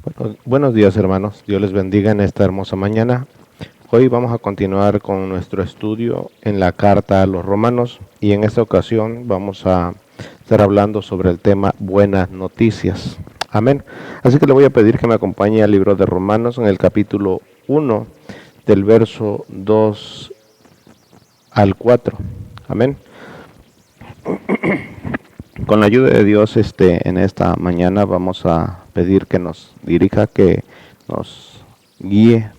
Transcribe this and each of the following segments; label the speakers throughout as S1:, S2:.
S1: Bueno, buenos días, hermanos. Dios les bendiga en esta hermosa mañana. Hoy vamos a continuar con nuestro estudio en la carta a los romanos y en esta ocasión vamos a estar hablando sobre el tema buenas noticias. Amén. Así que le voy a pedir que me acompañe al libro de Romanos en el capítulo 1 del verso 2 al 4. Amén. Con la ayuda de Dios, en esta mañana vamos a pedir que nos dirija, que nos guíe.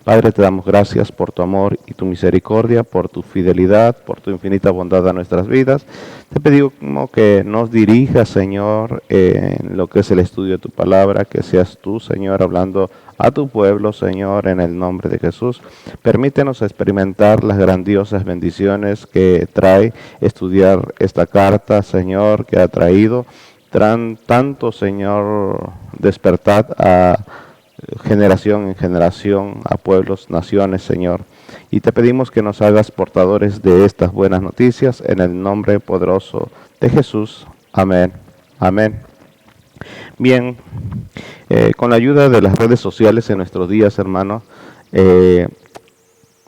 S1: Padre, te damos gracias por tu amor y tu misericordia, por tu fidelidad, por tu infinita bondad a nuestras vidas. Te pedimos que nos dirijas, Señor, en lo que es el estudio de tu palabra, que seas tú, Señor, hablando a tu pueblo, Señor, en el nombre de Jesús. Permítenos experimentar las grandiosas bendiciones que trae estudiar esta carta, Señor, que ha traído tanto, Señor, despertar a generación en generación, a pueblos, naciones, Señor. Y te pedimos que nos hagas portadores de estas buenas noticias en el nombre poderoso de Jesús. Amén. Amén. Bien, con la ayuda de las redes sociales en nuestros días, hermanos,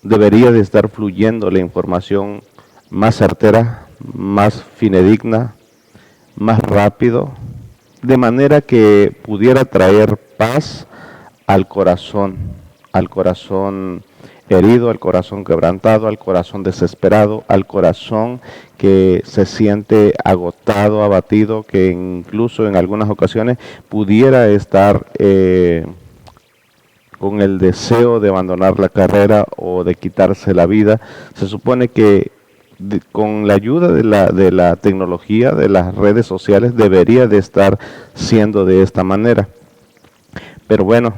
S1: debería de estar fluyendo la información más certera, más fidedigna, más rápido, de manera que pudiera traer paz al corazón herido, al corazón quebrantado, al corazón desesperado, al corazón que se siente agotado, abatido, que incluso en algunas ocasiones pudiera estar con el deseo de abandonar la carrera o de quitarse la vida. Se supone que con la ayuda de la tecnología, de las redes sociales, debería de estar siendo de esta manera. Pero bueno,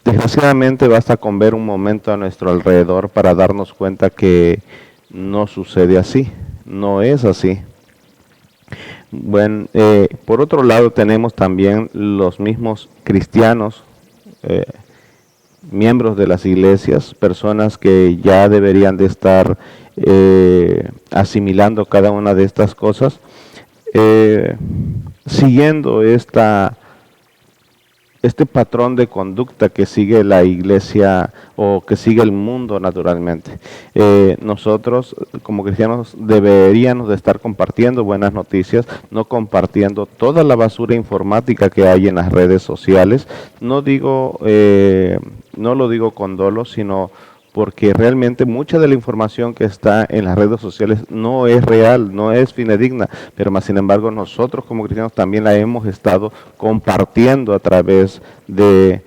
S1: desgraciadamente basta con ver un momento a nuestro alrededor para darnos cuenta que no sucede así, no es así. Bueno, por otro lado tenemos también los mismos cristianos, miembros de las iglesias, personas que ya deberían de estar asimilando cada una de estas cosas, siguiendo este patrón de conducta que sigue la iglesia o que sigue el mundo naturalmente. Nosotros como cristianos deberíamos de estar compartiendo buenas noticias, no compartiendo toda la basura informática que hay en las redes sociales. No lo digo con dolo, sino porque realmente mucha de la información que está en las redes sociales no es real, no es fidedigna, pero más sin embargo nosotros como cristianos también la hemos estado compartiendo a través de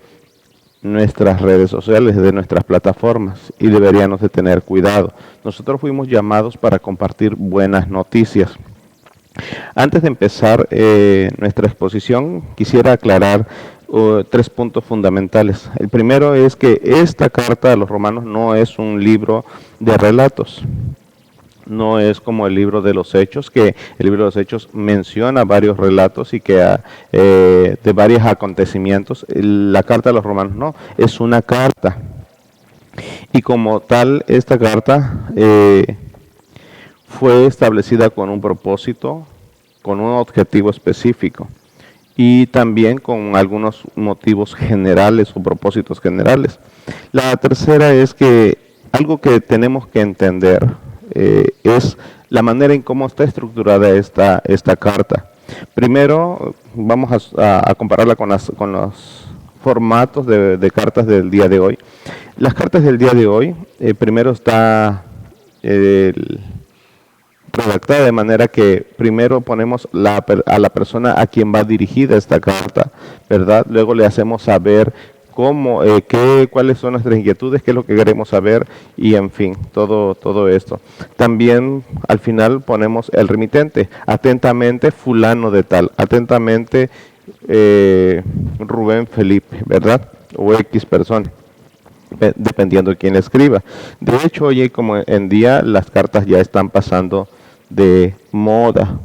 S1: nuestras redes sociales, de nuestras plataformas, y deberíamos de tener cuidado. Nosotros fuimos llamados para compartir buenas noticias. Antes de empezar nuestra exposición, quisiera aclarar 3 puntos fundamentales. El primero es que esta carta a los romanos no es un libro de relatos. No es como el libro de los Hechos, que el libro de los Hechos menciona varios relatos y que de varios acontecimientos. La carta a los romanos no, es una carta. Y como tal, esta carta fue establecida con un propósito, con un objetivo específico y también con algunos motivos generales o propósitos generales. La tercera es que algo que tenemos que entender es la manera en cómo está estructurada esta carta. Primero vamos a compararla con los formatos de cartas del día de hoy. Las cartas del día de hoy, primero está redactada de manera que primero ponemos a la persona a quien va dirigida esta carta, ¿verdad? Luego le hacemos saber cuáles son nuestras inquietudes, qué es lo que queremos saber y en fin, todo esto. También al final ponemos el remitente, atentamente fulano de tal, atentamente Rubén Felipe, ¿verdad? O X persona, dependiendo de quién la escriba. De hecho, hoy como en día las cartas ya están pasando de moda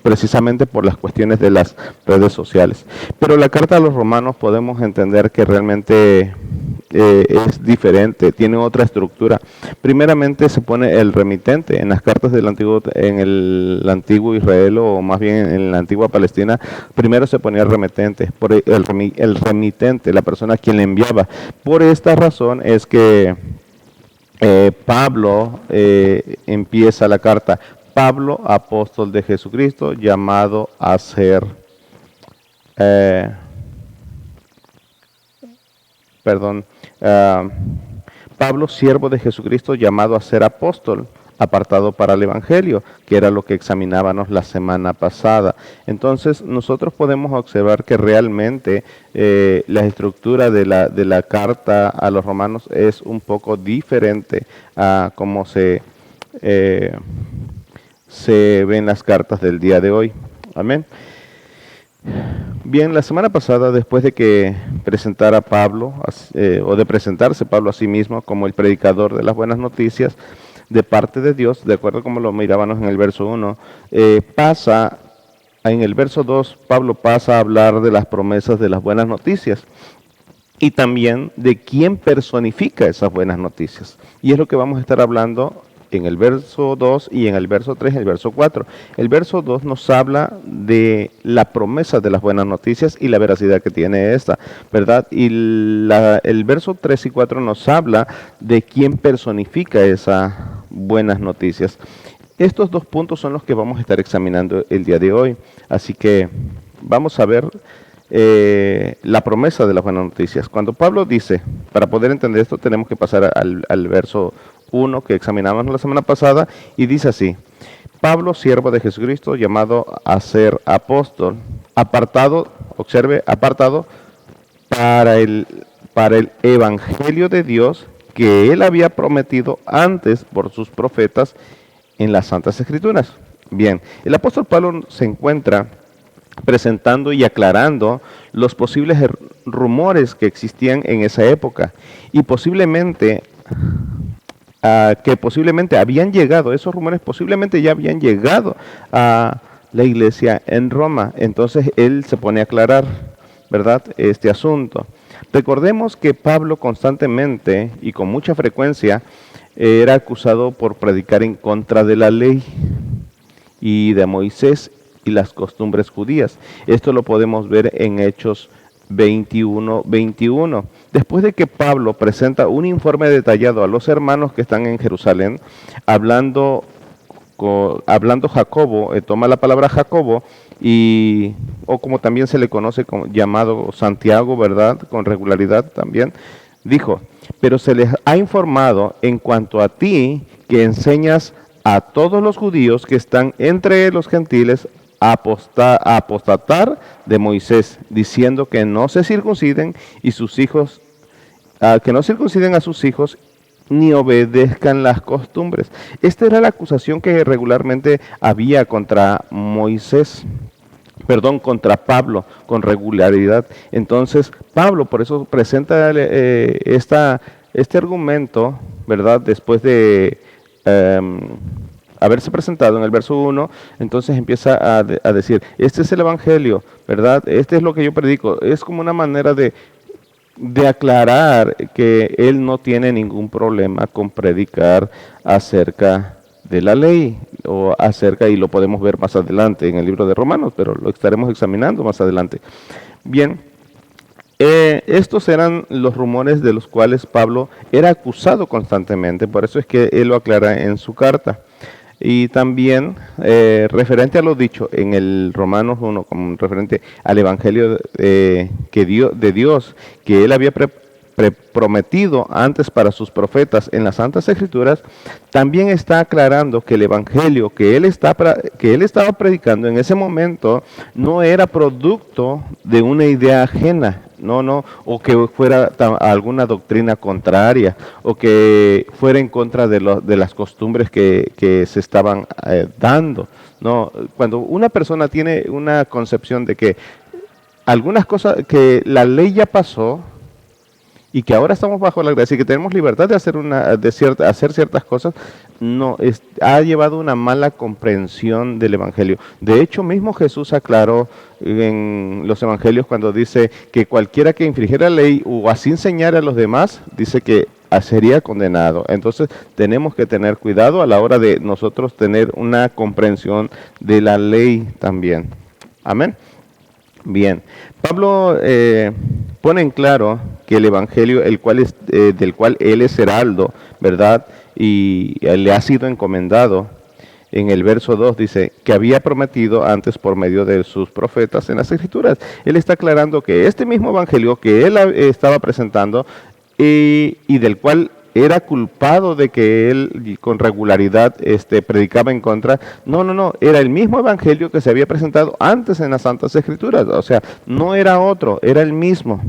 S1: precisamente por las cuestiones de las redes sociales. Pero la carta a los romanos podemos entender que realmente es diferente, tiene otra estructura. Primeramente se pone el remitente en las cartas del antiguo, en el antiguo Israel, o más bien en la antigua Palestina. Primero se ponía el remitente, el remitente, la persona a quien le enviaba. Por esta razón es que Pablo empieza la carta: Pablo, apóstol de Jesucristo, llamado a ser, eh, perdón, ah, Pablo, siervo de Jesucristo, llamado a ser apóstol, apartado para el Evangelio, que era lo que examinábamos la semana pasada. Entonces, nosotros podemos observar que realmente la estructura de la carta a los romanos es un poco diferente a cómo se ven las cartas del día de hoy. Amén. Bien, la semana pasada, después de que presentara Pablo, o de presentarse Pablo a sí mismo como el predicador de las buenas noticias de parte de Dios, de acuerdo como lo mirábamos en el verso 1, en el verso 2, Pablo pasa a hablar de las promesas de las buenas noticias y también de quién personifica esas buenas noticias. Y es lo que vamos a estar hablando en el verso 2 y en el verso 3 y el verso 4. El verso 2 nos habla de la promesa de las buenas noticias y la veracidad que tiene esta, ¿verdad? Y el verso 3 y 4 nos habla de quién personifica esas buenas noticias. Estos dos puntos son los que vamos a estar examinando el día de hoy. Así que vamos a ver la promesa de las buenas noticias. Cuando Pablo dice, para poder entender esto tenemos que pasar al verso 1 que examinamos la semana pasada, y dice así: Pablo, siervo de Jesucristo, llamado a ser apóstol, apartado, observe, apartado para el evangelio de Dios que él había prometido antes por sus profetas en las Santas Escrituras. Bien, el apóstol Pablo se encuentra presentando y aclarando los posibles rumores que existían en esa época y posiblemente que posiblemente habían llegado, esos rumores posiblemente ya habían llegado a la iglesia en Roma. Entonces él se pone a aclarar, ¿verdad?, este asunto. Recordemos que Pablo constantemente y con mucha frecuencia era acusado por predicar en contra de la ley y de Moisés y las costumbres judías. Esto lo podemos ver en Hechos 21:21. Después de que Pablo presenta un informe detallado a los hermanos que están en Jerusalén, hablando Jacobo, toma la palabra Jacobo, o como también se le conoce como llamado Santiago, ¿verdad?, con regularidad también, dijo: pero se les ha informado en cuanto a ti, que enseñas a todos los judíos que están entre los gentiles a apostatar de Moisés, diciendo que no se circunciden y sus hijos, que no circunciden a sus hijos ni obedezcan las costumbres. Esta era la acusación que regularmente había contra Moisés, contra Pablo, con regularidad. Entonces Pablo por eso presenta este argumento, ¿verdad?, después de haberse presentado en el verso 1, entonces empieza a decir: este es el evangelio, ¿verdad? Este es lo que yo predico. Es como una manera de aclarar que él no tiene ningún problema con predicar acerca de la ley, y lo podemos ver más adelante en el libro de Romanos, pero lo estaremos examinando más adelante. Bien, estos eran los rumores de los cuales Pablo era acusado constantemente, por eso es que él lo aclara en su carta. Y también referente a lo dicho en el Romanos 1, como referente al Evangelio de Dios, que él había prometido antes para sus profetas en las Santas Escrituras, también está aclarando que el Evangelio que él estaba predicando en ese momento no era producto de una idea ajena, no, o que fuera alguna doctrina contraria, o que fuera en contra de las costumbres que se estaban dando. No, cuando una persona tiene una concepción de que algunas cosas, que la ley ya pasó y que ahora estamos bajo la gracia y que tenemos libertad de hacer ciertas cosas, ha llevado una mala comprensión del Evangelio. De hecho, mismo Jesús aclaró en los Evangelios cuando dice que cualquiera que infringiera la ley o así enseñara a los demás, dice que sería condenado. Entonces tenemos que tener cuidado a la hora de nosotros tener una comprensión de la ley también. Amén. Bien, Pablo pone en claro que el Evangelio, del cual él es heraldo, ¿verdad? Y le ha sido encomendado, en el verso 2 dice, que había prometido antes por medio de sus profetas en las Escrituras. Él está aclarando que este mismo Evangelio que él estaba presentando y del cual era culpado de que él con regularidad predicaba en contra. No, era el mismo evangelio que se había presentado antes en las Santas Escrituras, o sea, no era otro, era el mismo.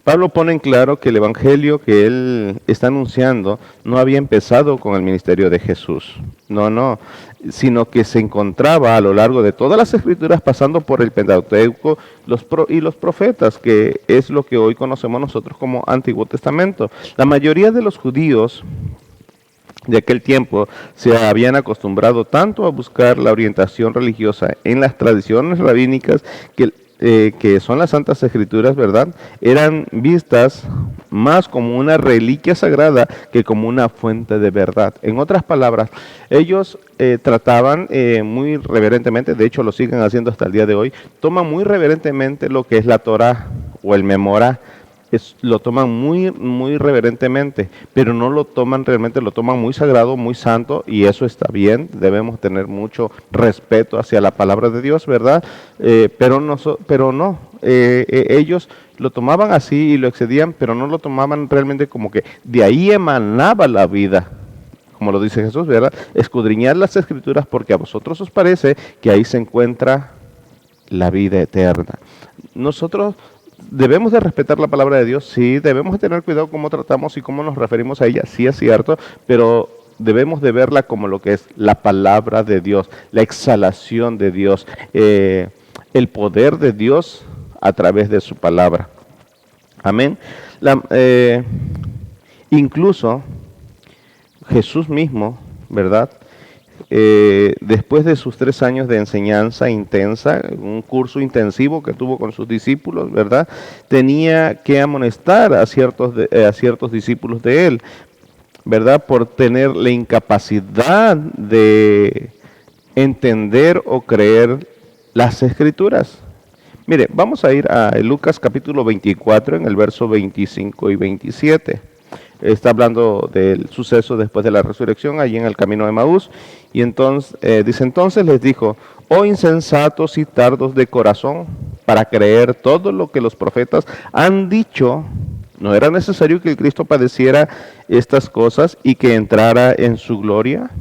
S1: Pablo pone en claro que el evangelio que él está anunciando no había empezado con el ministerio de Jesús, no, sino que se encontraba a lo largo de todas las escrituras pasando por el Pentateuco y los profetas, que es lo que hoy conocemos nosotros como Antiguo Testamento. La mayoría de los judíos de aquel tiempo se habían acostumbrado tanto a buscar la orientación religiosa en las tradiciones rabínicas que son las Santas Escrituras, ¿verdad? Eran vistas más como una reliquia sagrada que como una fuente de verdad. En otras palabras, ellos trataban muy reverentemente, de hecho lo siguen haciendo hasta el día de hoy, toman muy reverentemente lo que es la Torá o el Memorá. Lo toman muy reverentemente, pero no lo toman realmente, lo toman muy sagrado, muy santo, y eso está bien. Debemos tener mucho respeto hacia la palabra de Dios, ¿verdad? Pero no, ellos lo tomaban así y lo excedían, pero no lo tomaban realmente como que de ahí emanaba la vida. Como lo dice Jesús, ¿verdad? Escudriñad las Escrituras porque a vosotros os parece que ahí se encuentra la vida eterna. Nosotros debemos de respetar la palabra de Dios, sí, debemos de tener cuidado cómo tratamos y cómo nos referimos a ella, sí es cierto, pero debemos de verla como lo que es la palabra de Dios, la exhalación de Dios, el poder de Dios a través de su palabra. Amén. Incluso Jesús mismo, ¿verdad? Después de sus 3 años de enseñanza intensa, un curso intensivo que tuvo con sus discípulos, ¿verdad? Tenía que amonestar a ciertos discípulos de él, ¿verdad? Por tener la incapacidad de entender o creer las Escrituras. Mire, vamos a ir a Lucas capítulo 24 en el verso 25 y 27. Está hablando del suceso después de la resurrección, allí en el camino de Emaús. Y entonces, entonces les dijo, oh insensatos y tardos de corazón, para creer todo lo que los profetas han dicho. ¿No era necesario que el Cristo padeciera estas cosas y que entrara en su gloria?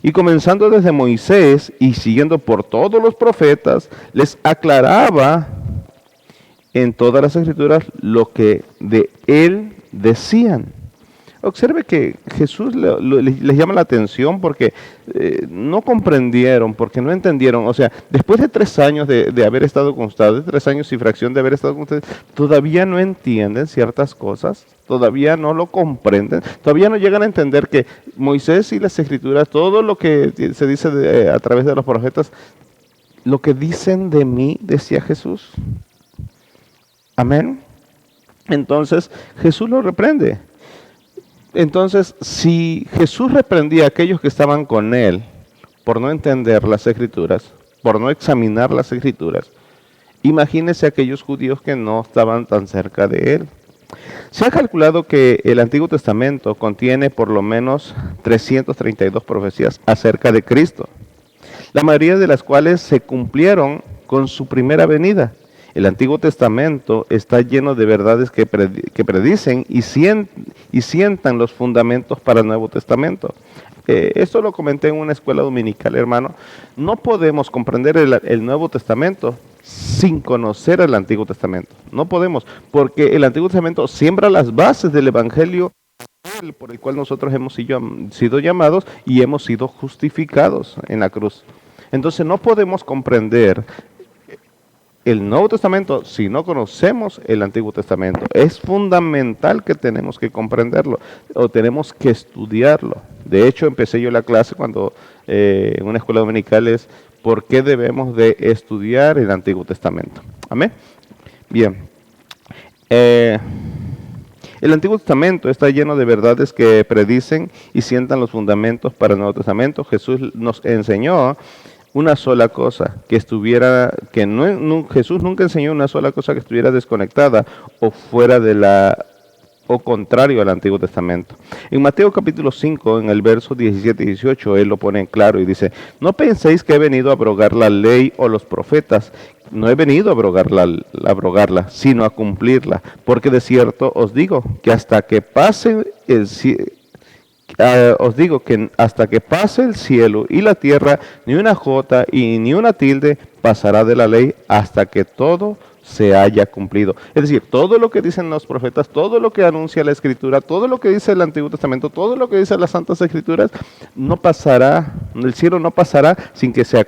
S1: Y comenzando desde Moisés y siguiendo por todos los profetas, les aclaraba en todas las escrituras lo que de él decían. Observe que Jesús les llama la atención porque no comprendieron, porque no entendieron. O sea, después de 3 años de haber estado con ustedes, 3 años y fracción de haber estado con ustedes, todavía no entienden ciertas cosas, todavía no lo comprenden, todavía no llegan a entender que Moisés y las Escrituras, todo lo que se dice a través de los profetas, lo que dicen de mí, decía Jesús. Amén. Entonces Jesús lo reprende. Entonces, si Jesús reprendía a aquellos que estaban con él por no entender las Escrituras, por no examinar las Escrituras, imagínense aquellos judíos que no estaban tan cerca de él. Se ha calculado que el Antiguo Testamento contiene por lo menos 332 profecías acerca de Cristo, la mayoría de las cuales se cumplieron con su primera venida. El Antiguo Testamento está lleno de verdades que predicen y sientan los fundamentos para el Nuevo Testamento. Esto lo comenté en una escuela dominical, hermano. No podemos comprender el Nuevo Testamento sin conocer el Antiguo Testamento. No podemos, porque el Antiguo Testamento siembra las bases del Evangelio por el cual nosotros hemos sido llamados y hemos sido justificados en la cruz. Entonces no podemos comprender el Nuevo Testamento si no conocemos el Antiguo Testamento. Es fundamental que tenemos que comprenderlo o tenemos que estudiarlo. De hecho, empecé yo la clase cuando en una escuela dominical es ¿por qué debemos de estudiar el Antiguo Testamento? Amén. Bien. El Antiguo Testamento está lleno de verdades que predicen y sientan los fundamentos para el Nuevo Testamento. Jesús nos enseñó una sola cosa, Jesús nunca enseñó una sola cosa que estuviera desconectada o fuera o contrario al Antiguo Testamento. En Mateo capítulo 5, en el verso 17 y 18, Él lo pone en claro y dice, no penséis que he venido a abrogar la ley o los profetas. No he venido a abrogarla, sino a cumplirla. Porque de cierto os digo que hasta que pase el cielo y la tierra, ni una jota y ni una tilde pasará de la ley hasta que todo se haya cumplido. Es decir, todo lo que dicen los profetas, todo lo que anuncia la Escritura, todo lo que dice el Antiguo Testamento, todo lo que dice las Santas Escrituras, no pasará, el cielo no pasará sin que se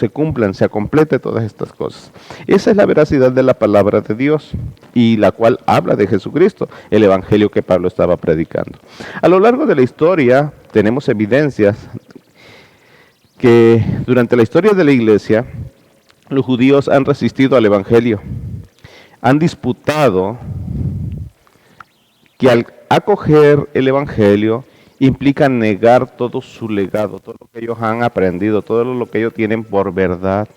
S1: cumplan, se complete todas estas cosas. Esa es la veracidad de la palabra de Dios y la cual habla de Jesucristo, el evangelio que Pablo estaba predicando. A lo largo de la historia tenemos evidencias que durante la historia de la iglesia, los judíos han resistido al evangelio, han disputado que al acoger el evangelio implica negar todo su legado, todo lo que ellos han aprendido, todo lo que ellos tienen por verdad.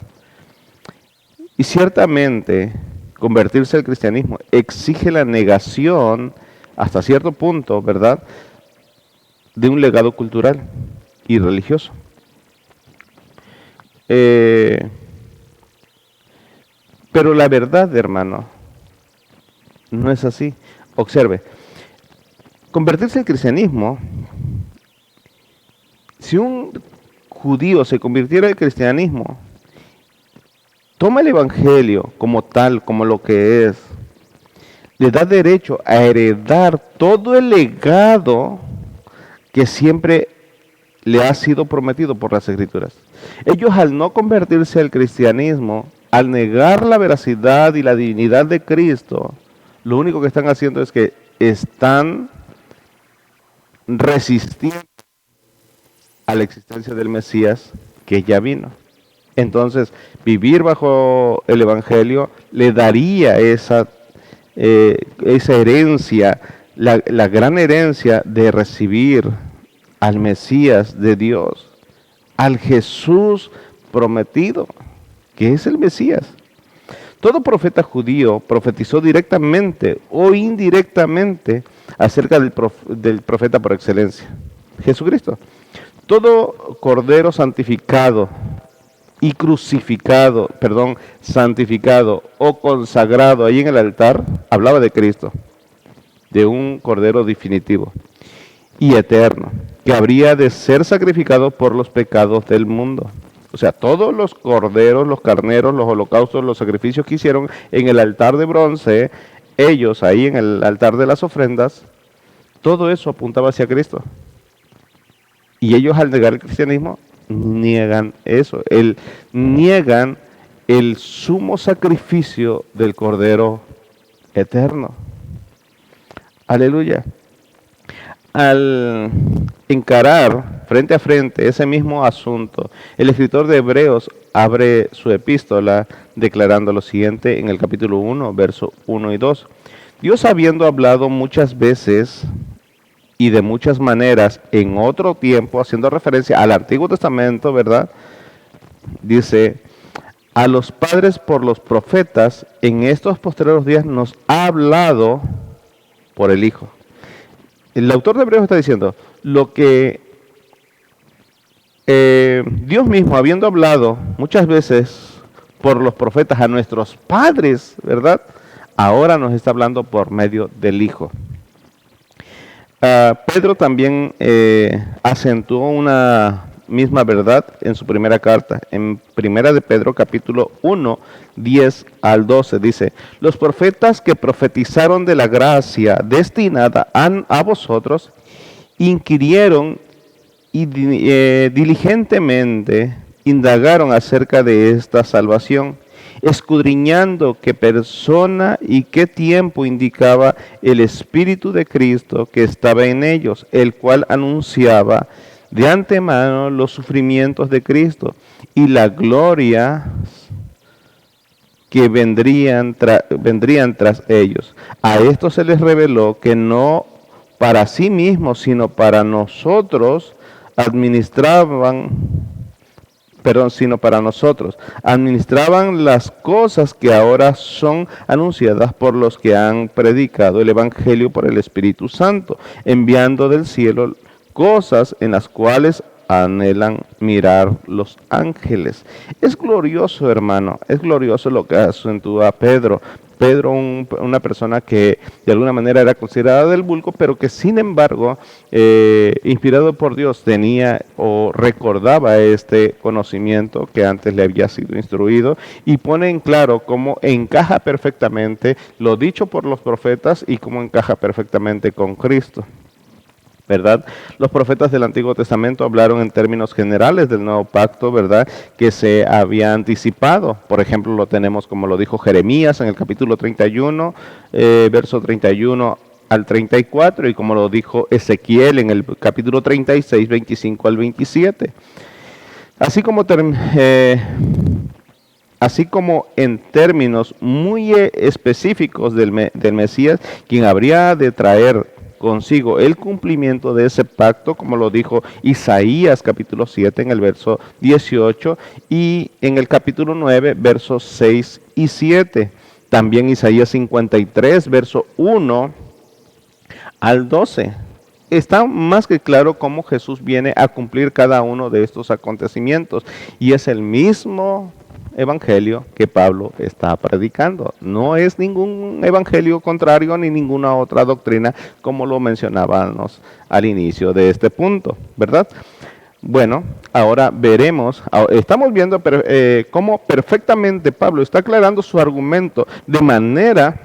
S1: Y ciertamente, convertirse al cristianismo exige la negación, hasta cierto punto, ¿verdad?, de un legado cultural y religioso. Pero la verdad, hermano, no es así. Observe, convertirse al cristianismo, si un judío se convirtiera al cristianismo, toma el evangelio como tal, como lo que es, le da derecho a heredar todo el legado que siempre le ha sido prometido por las Escrituras. Ellos, al no convertirse al cristianismo, al negar la veracidad y la divinidad de Cristo, lo único que están haciendo es que están resistiendo a la existencia del Mesías que ya vino. Entonces, vivir bajo el Evangelio le daría esa herencia, la gran herencia de recibir al Mesías de Dios, al Jesús prometido, que es el Mesías. Todo profeta judío profetizó directamente o indirectamente acerca del profeta por excelencia, Jesucristo. Todo cordero santificado santificado o consagrado ahí en el altar, hablaba de Cristo, de un cordero definitivo y eterno, que habría de ser sacrificado por los pecados del mundo. O sea, todos los corderos, los carneros, los holocaustos, los sacrificios que hicieron en el altar de bronce, ellos ahí en el altar de las ofrendas, todo eso apuntaba hacia Cristo. Y ellos, al negar el cristianismo, niegan eso. Niegan el sumo sacrificio del Cordero eterno. Aleluya. Al encarar frente a frente ese mismo asunto, el escritor de Hebreos abre su epístola declarando lo siguiente en el capítulo 1, verso 1 y 2. Dios, habiendo hablado muchas veces y de muchas maneras en otro tiempo, haciendo referencia al Antiguo Testamento, ¿verdad?, dice, a los padres por los profetas, en estos postreros días nos ha hablado por el Hijo. El autor de Hebreos está diciendo, lo que Dios mismo, habiendo hablado muchas veces por los profetas a nuestros padres, ¿verdad?, ahora nos está hablando por medio del Hijo. Pedro también acentuó una misma verdad en su primera carta. En primera de Pedro, capítulo 1, 10 al 12, dice, los profetas que profetizaron de la gracia destinada a vosotros, inquirieron y diligentemente indagaron acerca de esta salvación escudriñando qué persona y qué tiempo indicaba el Espíritu de Cristo que estaba en ellos, el cual anunciaba de antemano los sufrimientos de Cristo y la gloria que vendrían tras ellos. A esto se les reveló que no para sí mismos, sino para nosotros administraban las cosas que ahora son anunciadas por los que han predicado el Evangelio por el Espíritu Santo, enviando del cielo cosas en las cuales anhelan mirar los ángeles. Es glorioso, hermano, es glorioso lo que acentúa Pedro. Pedro, una persona que de alguna manera era considerada del vulgo, pero que sin embargo, inspirado por Dios, tenía o recordaba este conocimiento que antes le había sido instruido y pone en claro cómo encaja perfectamente lo dicho por los profetas y cómo encaja perfectamente con Cristo, ¿verdad? Los profetas del Antiguo Testamento hablaron en términos generales del nuevo pacto, ¿verdad?, que se había anticipado. Por ejemplo, lo tenemos como lo dijo Jeremías en el capítulo 31, verso 31 al 34, y como lo dijo Ezequiel en el capítulo 36, 25 al 27. Así como en términos muy específicos del Mesías, quien habría de traer consigo el cumplimiento de ese pacto, como lo dijo Isaías capítulo 7 en el verso 18 y en el capítulo 9 versos 6 y 7. También Isaías 53 verso 1 al 12. Está más que claro cómo Jesús viene a cumplir cada uno de estos acontecimientos y es el mismo evangelio que Pablo está predicando. No es ningún evangelio contrario ni ninguna otra doctrina, como lo mencionábamos al inicio de este punto, ¿verdad? Bueno, ahora veremos, estamos viendo cómo perfectamente Pablo está aclarando su argumento de manera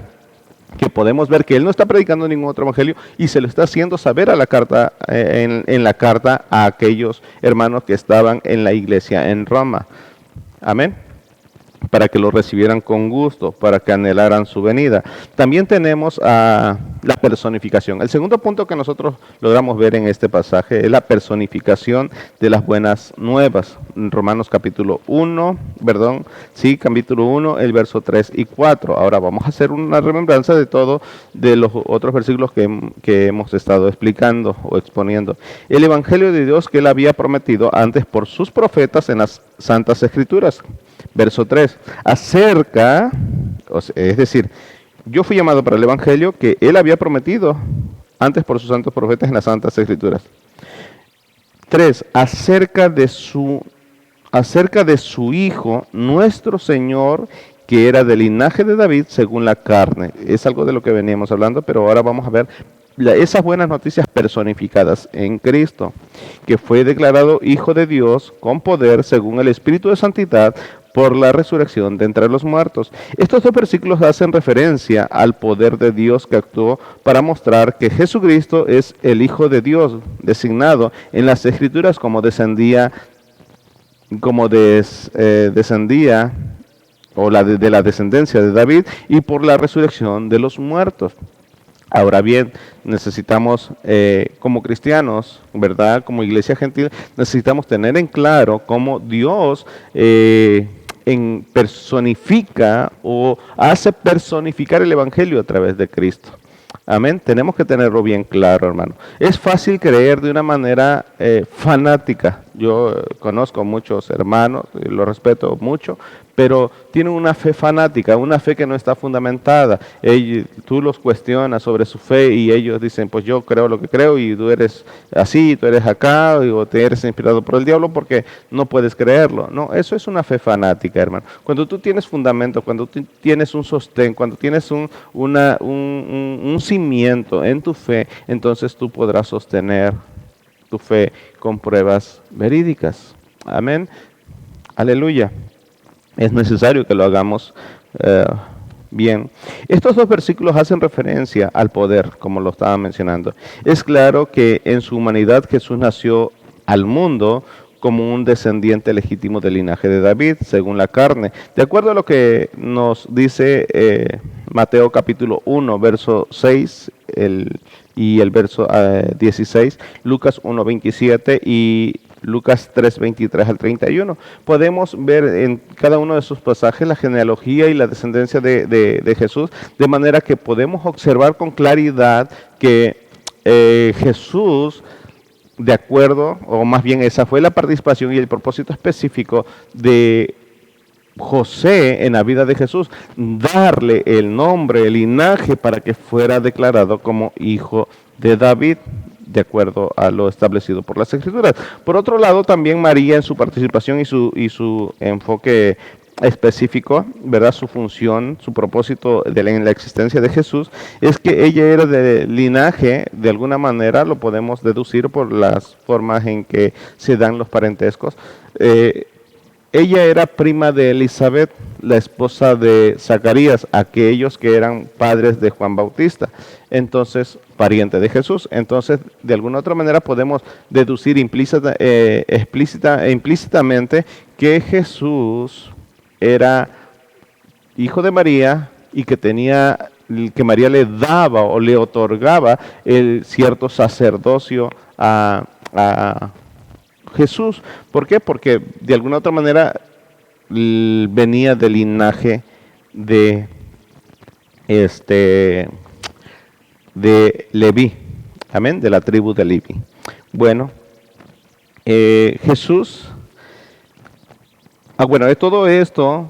S1: que podemos ver que él no está predicando ningún otro evangelio y se lo está haciendo saber a la carta, en la carta a aquellos hermanos que estaban en la iglesia en Roma. Amén. Para que lo recibieran con gusto, para que anhelaran su venida. También tenemos la personificación. El segundo punto que nosotros logramos ver en este pasaje es la personificación de las buenas nuevas. En Romanos capítulo 1, capítulo 1, el verso 3 y 4. Ahora vamos a hacer una remembranza de todo de los otros versículos que hemos estado explicando o exponiendo. El evangelio de Dios que él había prometido antes por sus profetas en las Santas Escrituras. Verso 3, es decir, yo fui llamado para el evangelio que él había prometido antes por sus santos profetas en las Santas Escrituras. 3, acerca de su Hijo, nuestro Señor, que era del linaje de David según la carne. Es algo de lo que veníamos hablando, pero ahora vamos a ver esas buenas noticias personificadas en Cristo, que fue declarado Hijo de Dios con poder según el Espíritu de Santidad por la resurrección de entre los muertos. Estos dos versículos hacen referencia al poder de Dios que actuó para mostrar que Jesucristo es el Hijo de Dios, designado en las Escrituras como descendía o de la descendencia de David y por la resurrección de los muertos. Ahora bien, necesitamos como cristianos, ¿verdad?, como iglesia gentil, necesitamos tener en claro cómo Dios personifica o hace personificar el evangelio a través de Cristo. Amén. Tenemos que tenerlo bien claro, hermano. Es fácil creer de una manera fanática. Yo conozco muchos hermanos, los respeto mucho, pero tienen una fe fanática, una fe que no está fundamentada. Tú los cuestionas sobre su fe y ellos dicen, pues yo creo lo que creo y tú eres así, tú eres acá, o te eres inspirado por el diablo porque no puedes creerlo. No, eso es una fe fanática, hermano. Cuando tú tienes fundamento, cuando tú tienes un sostén, cuando tienes un cimiento en tu fe, entonces tú podrás sostener tu fe con pruebas verídicas. Amén. Aleluya. Es necesario que lo hagamos bien. Estos dos versículos hacen referencia al poder, como lo estaba mencionando. Es claro que en su humanidad Jesús nació al mundo como un descendiente legítimo del linaje de David, según la carne. De acuerdo a lo que nos dice Mateo capítulo 1, verso 6 y el verso 16, Lucas 1, 27 y Lucas 3, 23 al 31. Podemos ver en cada uno de esos pasajes la genealogía y la descendencia de Jesús, de manera que podemos observar con claridad que Jesús, de acuerdo, o más bien esa fue la participación y el propósito específico de José en la vida de Jesús, darle el nombre, el linaje para que fuera declarado como hijo de David, de acuerdo a lo establecido por las Escrituras. Por otro lado, también María en su participación y su enfoque específico, ¿verdad? Su función, su propósito en la existencia de Jesús es que ella era de linaje, de alguna manera lo podemos deducir por las formas en que se dan los parentescos. Ella era prima de Elizabeth, la esposa de Zacarías, aquellos que eran padres de Juan Bautista, entonces pariente de Jesús. Entonces, de alguna otra manera podemos deducir explícita e implícitamente que Jesús era hijo de María y que María le daba o le otorgaba el cierto sacerdocio a Jesús. ¿Por qué? Porque de alguna otra manera venía del linaje de Leví, amén, de la tribu de Leví. Bueno, Jesús, todo esto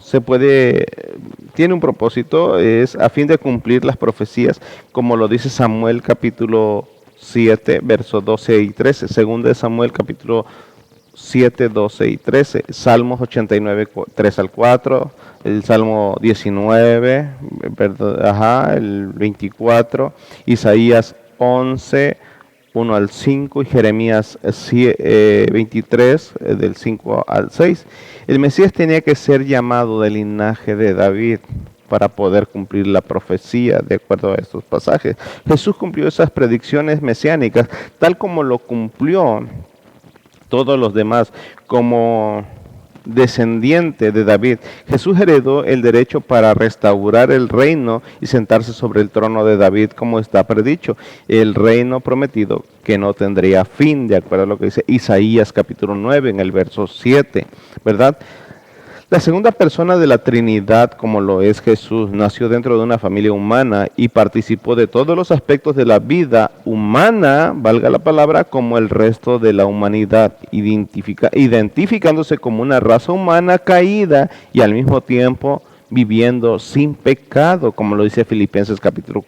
S1: tiene un propósito, es a fin de cumplir las profecías, como lo dice Samuel capítulo 7, versos 12 y 13, segundo de Samuel capítulo 7, 12 y 13, Salmos 89, 3 al 4, el Salmo 19, el 24, Isaías 11, 1 al 5 y Jeremías 23, del 5 al 6. El Mesías tenía que ser llamado del linaje de David para poder cumplir la profecía de acuerdo a estos pasajes. Jesús cumplió esas predicciones mesiánicas tal como lo cumplió todos los demás como descendiente de David. Jesús heredó el derecho para restaurar el reino y sentarse sobre el trono de David, como está predicho, el reino prometido que no tendría fin, de acuerdo a lo que dice Isaías capítulo 9 en el verso 7, ¿verdad? La segunda persona de la Trinidad, como lo es Jesús, nació dentro de una familia humana y participó de todos los aspectos de la vida humana, valga la palabra, como el resto de la humanidad, identificándose como una raza humana caída y al mismo tiempo viviendo sin pecado, como lo dice Filipenses capítulo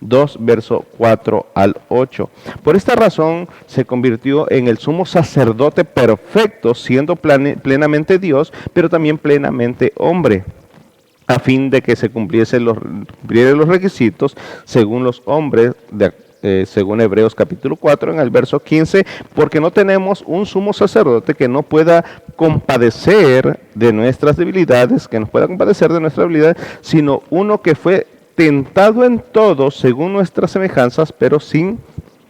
S1: 2, verso 4 al 8. Por esta razón se convirtió en el sumo sacerdote perfecto, siendo plenamente Dios, pero también plenamente hombre, a fin de que se cumplieran los requisitos según los hombres, según Hebreos capítulo 4, en el verso 15, porque no tenemos un sumo sacerdote que no pueda compadecer de nuestras debilidades, sino uno que fue tentado en todo según nuestras semejanzas, pero sin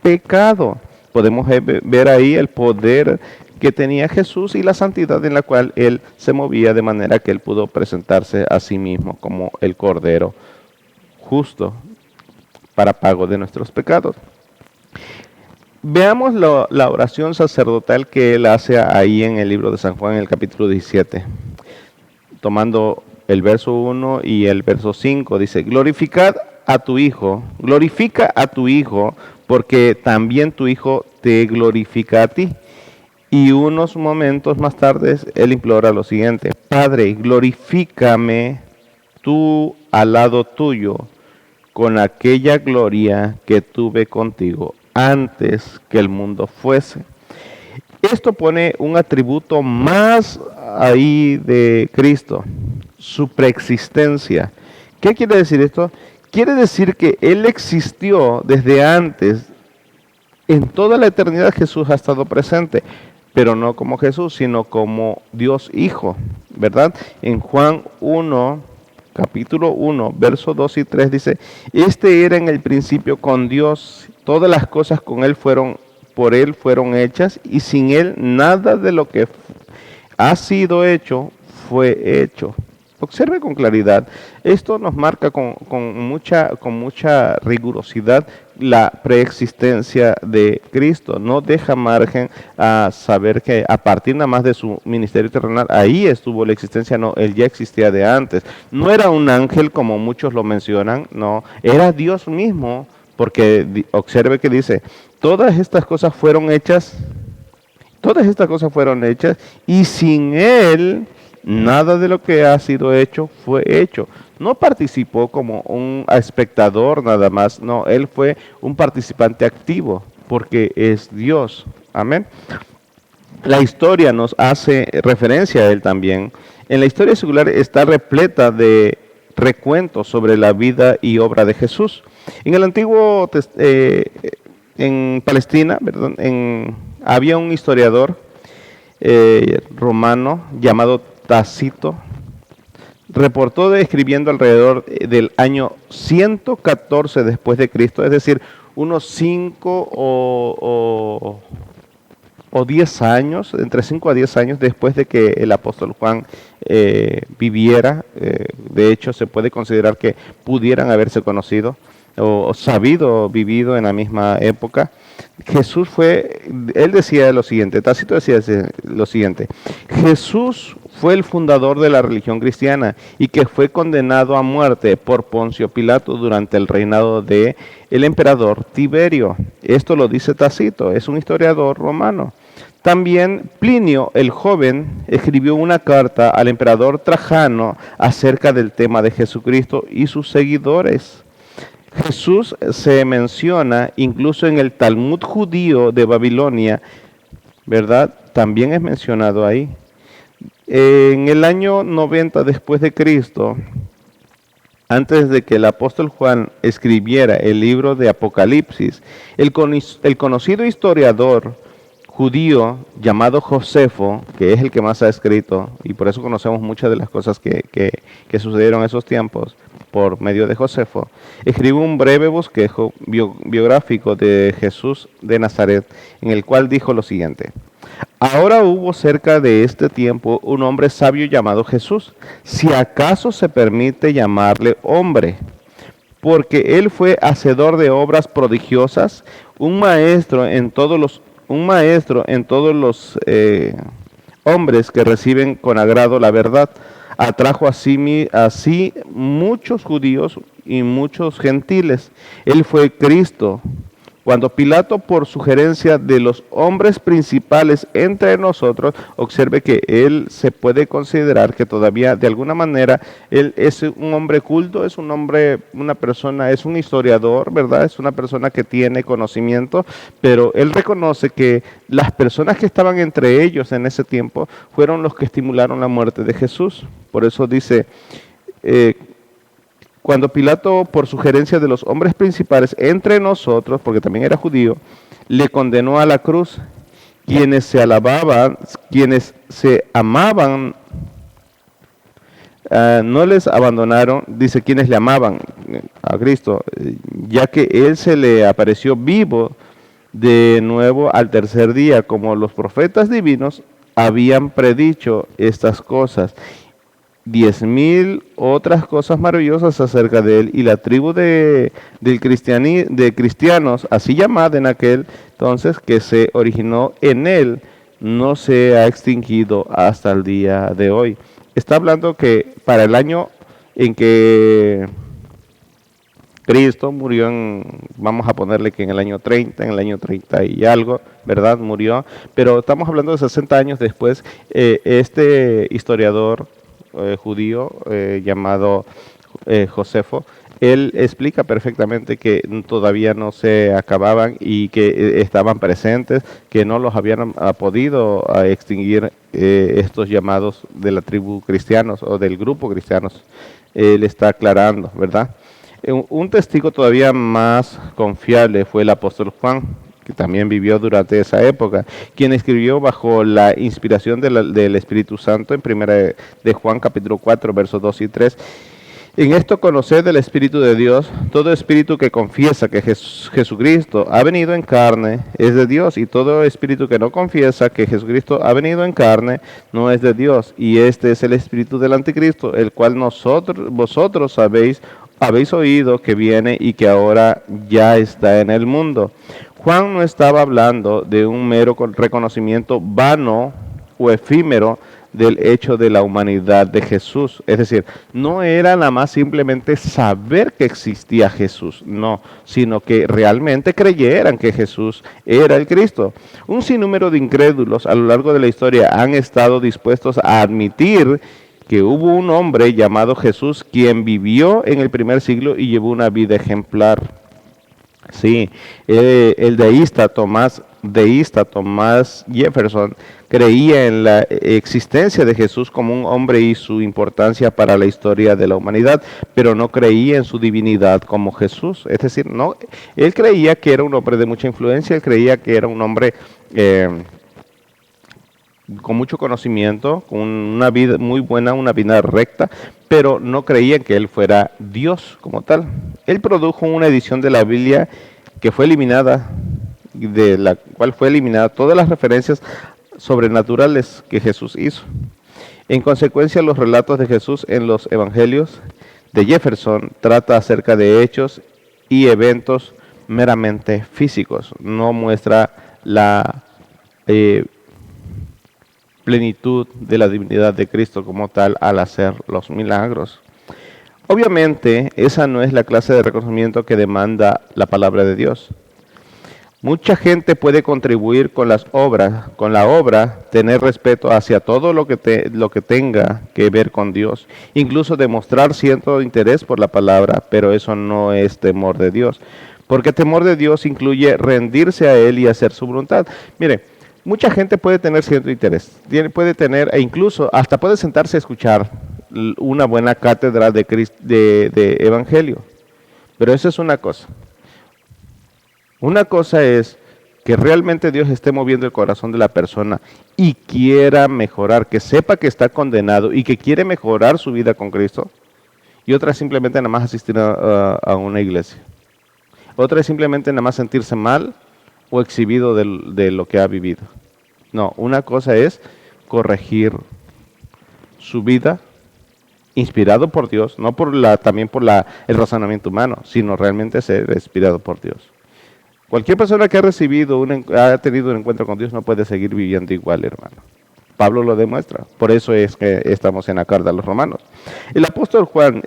S1: pecado. Podemos ver ahí el poder que tenía Jesús y la santidad en la cual él se movía, de manera que él pudo presentarse a sí mismo como el Cordero justo para pago de nuestros pecados. Veamos la oración sacerdotal que él hace ahí en el libro de San Juan, en el capítulo 17, tomando el verso 1 y el verso 5, dice: glorifica a tu Hijo, porque también tu Hijo te glorifica a ti. Y unos momentos más tarde, él implora lo siguiente: Padre, glorifícame tú al lado tuyo, con aquella gloria que tuve contigo antes que el mundo fuese. Esto pone un atributo más ahí de Cristo, su preexistencia. ¿Qué quiere decir esto? Quiere decir que Él existió desde antes. En toda la eternidad Jesús ha estado presente, pero no como Jesús, sino como Dios Hijo, ¿verdad? En Juan 1, capítulo 1, versos 2 y 3 dice: este era en el principio con Dios, todas las cosas con Él fueron por Él fueron hechas, y sin Él nada de lo que ha sido hecho fue hecho. Observe con claridad. Esto nos marca con mucha rigurosidad la preexistencia de Cristo. No deja margen a saber que a partir nada más de su ministerio terrenal, ahí estuvo la existencia. No, Él ya existía de antes. No era un ángel como muchos lo mencionan, no, era Dios mismo, porque observe que dice, todas estas cosas fueron hechas y sin Él nada de lo que ha sido hecho fue hecho. No participó como un espectador nada más, no, Él fue un participante activo porque es Dios. Amén. La historia nos hace referencia a Él también. En la historia secular está repleta de recuentos sobre la vida y obra de Jesús. En el antiguo, en Palestina, perdón, había un historiador romano llamado Tácito. Reportó escribiendo alrededor del año 114 después de Cristo, es decir, unos 5 o 10 años, entre 5 a 10 años después de que el apóstol Juan viviera. De hecho, se puede considerar que pudieran haberse conocido o sabido, vivido en la misma época. Jesús él decía lo siguiente, Tácito decía lo siguiente: Jesús fue el fundador de la religión cristiana y que fue condenado a muerte por Poncio Pilato durante el reinado de el emperador Tiberio. Esto lo dice Tácito, es un historiador romano. También Plinio el joven escribió una carta al emperador Trajano acerca del tema de Jesucristo y sus seguidores. Jesús se menciona incluso en el Talmud judío de Babilonia, ¿verdad? También es mencionado ahí. En el año 90 después de Cristo, antes de que el apóstol Juan escribiera el libro de Apocalipsis, el conocido historiador judío llamado Josefo, que es el que más ha escrito, y por eso conocemos muchas de las cosas que sucedieron en esos tiempos, por medio de Josefo, escribió un breve bosquejo biográfico de Jesús de Nazaret, en el cual dijo lo siguiente: ahora hubo cerca de este tiempo un hombre sabio llamado Jesús, si acaso se permite llamarle hombre, porque él fue hacedor de obras prodigiosas, un maestro en todos los hombres que reciben con agrado la verdad. Atrajo así muchos judíos y muchos gentiles. Él fue Cristo. Cuando Pilato, por sugerencia de los hombres principales entre nosotros, observe que él se puede considerar que todavía de alguna manera él es un hombre culto, es un hombre, una persona, es un historiador, ¿verdad? Es una persona que tiene conocimiento, pero él reconoce que las personas que estaban entre ellos en ese tiempo fueron los que estimularon la muerte de Jesús. Por eso dice, cuando Pilato, por sugerencia de los hombres principales entre nosotros, porque también era judío, le condenó a la cruz, quienes se amaban, no les abandonaron, dice, quienes le amaban a Cristo, ya que Él se le apareció vivo de nuevo al tercer día, como los profetas divinos habían predicho estas cosas. 10,000 otras cosas maravillosas acerca de él, y la tribu de cristianos, así llamada en aquel entonces, que se originó en él, no se ha extinguido hasta el día de hoy. Está hablando que para el año en que Cristo murió, vamos a ponerle que en el año 30, en el año 30 y algo, ¿verdad? Murió, pero estamos hablando de 60 años después. Este historiador judío llamado Josefo, él explica perfectamente que todavía no se acababan y que estaban presentes, que no los habían podido extinguir estos llamados de la tribu cristianos o del grupo cristianos. Él está aclarando, ¿verdad? Un testigo todavía más confiable fue el apóstol Juan, que también vivió durante esa época, quien escribió bajo la inspiración del Espíritu Santo en primera de Juan capítulo 4, versos 2 y 3. En esto conoced el Espíritu de Dios. Todo espíritu que confiesa que Jesucristo ha venido en carne es de Dios, y todo espíritu que no confiesa que Jesucristo ha venido en carne no es de Dios. Y este es el espíritu del anticristo, el cual vosotros habéis oído que viene y que ahora ya está en el mundo. Juan no estaba hablando de un mero reconocimiento vano o efímero del hecho de la humanidad de Jesús. Es decir, no era nada más simplemente saber que existía Jesús, no, sino que realmente creyeran que Jesús era el Cristo. Un sinnúmero de incrédulos a lo largo de la historia han estado dispuestos a admitir que hubo un hombre llamado Jesús quien vivió en el primer siglo y llevó una vida ejemplar. Sí, el deísta Thomas Jefferson creía en la existencia de Jesús como un hombre y su importancia para la historia de la humanidad, pero no creía en su divinidad como Jesús. Es decir, no, él creía que era un hombre de mucha influencia, él creía que era un hombre con mucho conocimiento, con una vida muy buena, una vida recta, pero no creía que él fuera Dios como tal. Él produjo una edición de la Biblia que fue eliminada, de la cual fue eliminada todas las referencias sobrenaturales que Jesús hizo. En consecuencia, los relatos de Jesús en los evangelios de Jefferson trata acerca de hechos y eventos meramente físicos, no muestra la plenitud de la divinidad de Cristo como tal al hacer los milagros. Obviamente, esa no es la clase de reconocimiento que demanda la palabra de Dios. Mucha gente puede contribuir con la obra, tener respeto hacia todo lo que tenga que ver con Dios, incluso demostrar cierto interés por la palabra, pero eso no es temor de Dios, porque temor de Dios incluye rendirse a Él y hacer su voluntad. Mire, mucha gente puede tener cierto interés, puede tener, e incluso hasta puede sentarse a escuchar una buena cátedra de evangelio, pero eso es una cosa. Una cosa es que realmente Dios esté moviendo el corazón de la persona y quiera mejorar, que sepa que está condenado y que quiere mejorar su vida con Cristo. Y otra es simplemente nada más asistir a una iglesia. Otra es simplemente nada más sentirse mal o exhibido de lo que ha vivido. No, una cosa es corregir su vida inspirado por Dios, no también por el razonamiento humano, sino realmente ser inspirado por Dios. Cualquier persona que ha tenido un encuentro con Dios no puede seguir viviendo igual, hermano. Pablo lo demuestra. Por eso es que estamos en la carta a los romanos. El apóstol Juan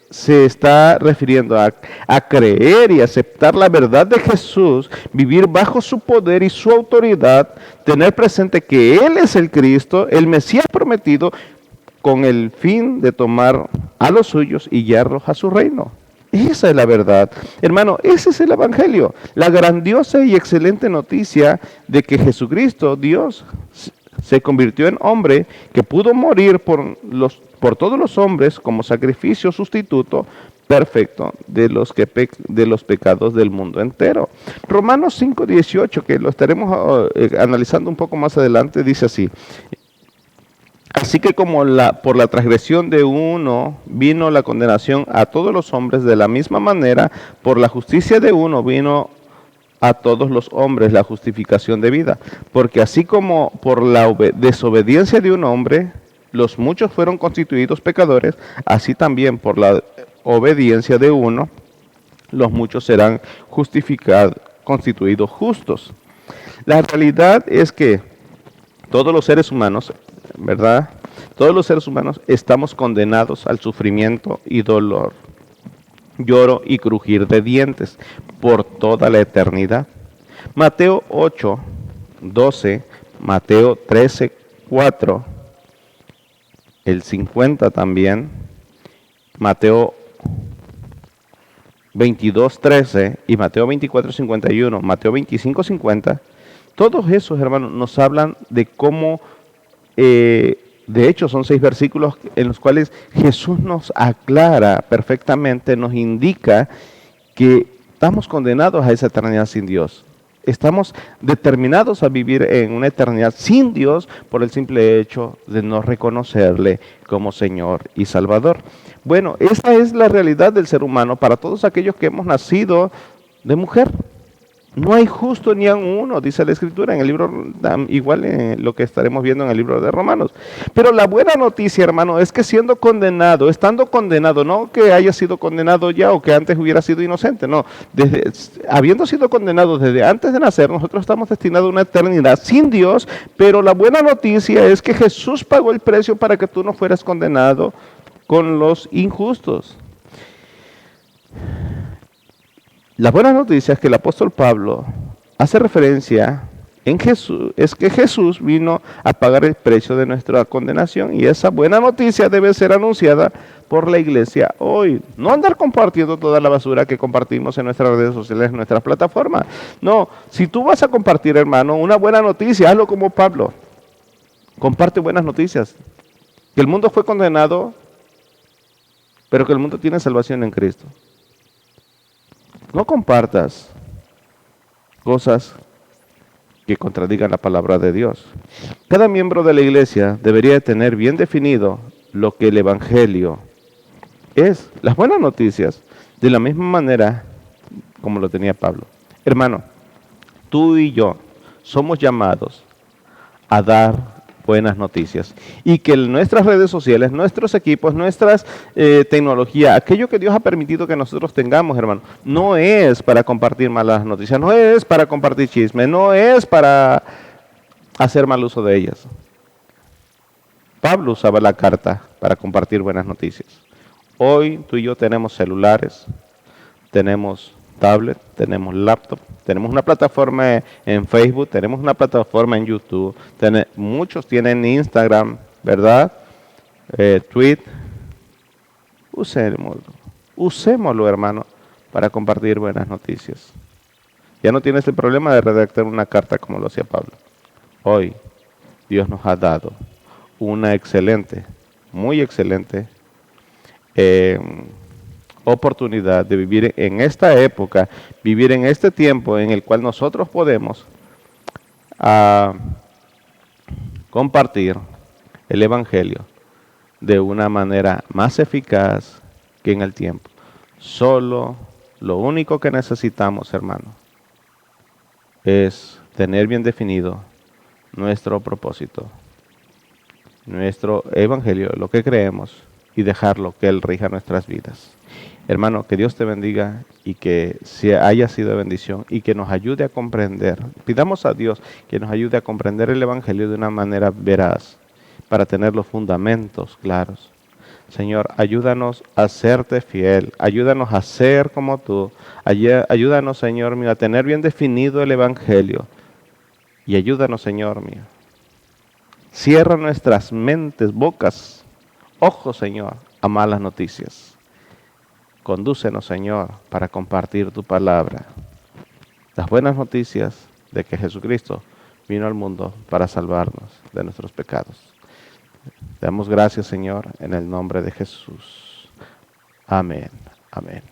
S1: se está refiriendo a creer y aceptar la verdad de Jesús, vivir bajo su poder y su autoridad, tener presente que Él es el Cristo, el Mesías prometido, con el fin de tomar a los suyos y guiarlos a su reino. Esa es la verdad. Hermano, ese es el Evangelio. La grandiosa y excelente noticia de que Jesucristo, Dios, se convirtió en hombre, que pudo morir por todos los hombres como sacrificio sustituto perfecto de los pecados del mundo entero. Romanos 5:18, que lo estaremos analizando un poco más adelante, dice así: así que como por la transgresión de uno vino la condenación a todos los hombres, de la misma manera, por la justicia de uno vino a todos los hombres la justificación de vida. Porque así como por la desobediencia de un hombre, los muchos fueron constituidos pecadores, así también por la obediencia de uno, los muchos serán constituidos justos. La realidad es que todos los seres humanos, ¿verdad? Todos los seres humanos estamos condenados al sufrimiento y dolor, lloro y crujir de dientes por toda la eternidad. Mateo 8:12, Mateo 13:4, el 50 también, Mateo 22:13 y Mateo 24:51, Mateo 25:50, todos esos, hermanos, nos hablan de cómo, de hecho son 6 versículos en los cuales Jesús nos aclara perfectamente, nos indica que estamos condenados a esa eternidad sin Dios. Estamos determinados a vivir en una eternidad sin Dios por el simple hecho de no reconocerle como Señor y Salvador. Bueno, esa es la realidad del ser humano para todos aquellos que hemos nacido de mujer. No hay justo ni aun uno, dice la Escritura en el libro, igual en lo que estaremos viendo en el libro de Romanos. Pero la buena noticia, hermano, es que siendo condenado, estando condenado, no que haya sido condenado ya o que antes hubiera sido inocente, no, habiendo sido condenado desde antes de nacer, nosotros estamos destinados a una eternidad sin Dios, pero la buena noticia es que Jesús pagó el precio para que tú no fueras condenado con los injustos. La buena noticia es que el apóstol Pablo hace referencia en Jesús, es que Jesús vino a pagar el precio de nuestra condenación y esa buena noticia debe ser anunciada por la iglesia hoy. No andar compartiendo toda la basura que compartimos en nuestras redes sociales, en nuestras plataformas. No, si tú vas a compartir, hermano, una buena noticia, hazlo como Pablo. Comparte buenas noticias. Que el mundo fue condenado, pero que el mundo tiene salvación en Cristo. No compartas cosas que contradigan la palabra de Dios. Cada miembro de la iglesia debería tener bien definido lo que el evangelio es, las buenas noticias, de la misma manera como lo tenía Pablo. Hermano, tú y yo somos llamados a dar buenas noticias y que nuestras redes sociales, nuestros equipos, nuestras tecnología, aquello que Dios ha permitido que nosotros tengamos, hermano, no es para compartir malas noticias, no es para compartir chismes, no es para hacer mal uso de ellas. Pablo usaba la carta para compartir buenas noticias. Hoy tú y yo tenemos celulares, tenemos tablet, tenemos laptop, tenemos una plataforma en Facebook, tenemos una plataforma en YouTube, muchos tienen Instagram, ¿verdad? Tweet. Usémoslo, hermano, para compartir buenas noticias. Ya no tienes el problema de redactar una carta como lo hacía Pablo. Hoy Dios nos ha dado una excelente, muy excelente oportunidad de vivir en esta época, vivir en este tiempo en el cual nosotros podemos compartir el Evangelio de una manera más eficaz que en el tiempo. Solo lo único que necesitamos, hermano, es tener bien definido nuestro propósito, nuestro Evangelio, lo que creemos, y dejarlo que Él rija nuestras vidas. Hermano, que Dios te bendiga y que haya sido de bendición y que nos ayude a comprender. Pidamos a Dios que nos ayude a comprender el Evangelio de una manera veraz para tener los fundamentos claros. Señor, ayúdanos a serte fiel, ayúdanos a ser como tú, ayúdanos, Señor mío, a tener bien definido el Evangelio y ayúdanos, Señor mío. Cierra nuestras mentes, bocas, ojos, Señor, a malas noticias. Condúcenos, Señor, para compartir tu palabra. Las buenas noticias de que Jesucristo vino al mundo para salvarnos de nuestros pecados. Te damos gracias, Señor, en el nombre de Jesús. Amén. Amén.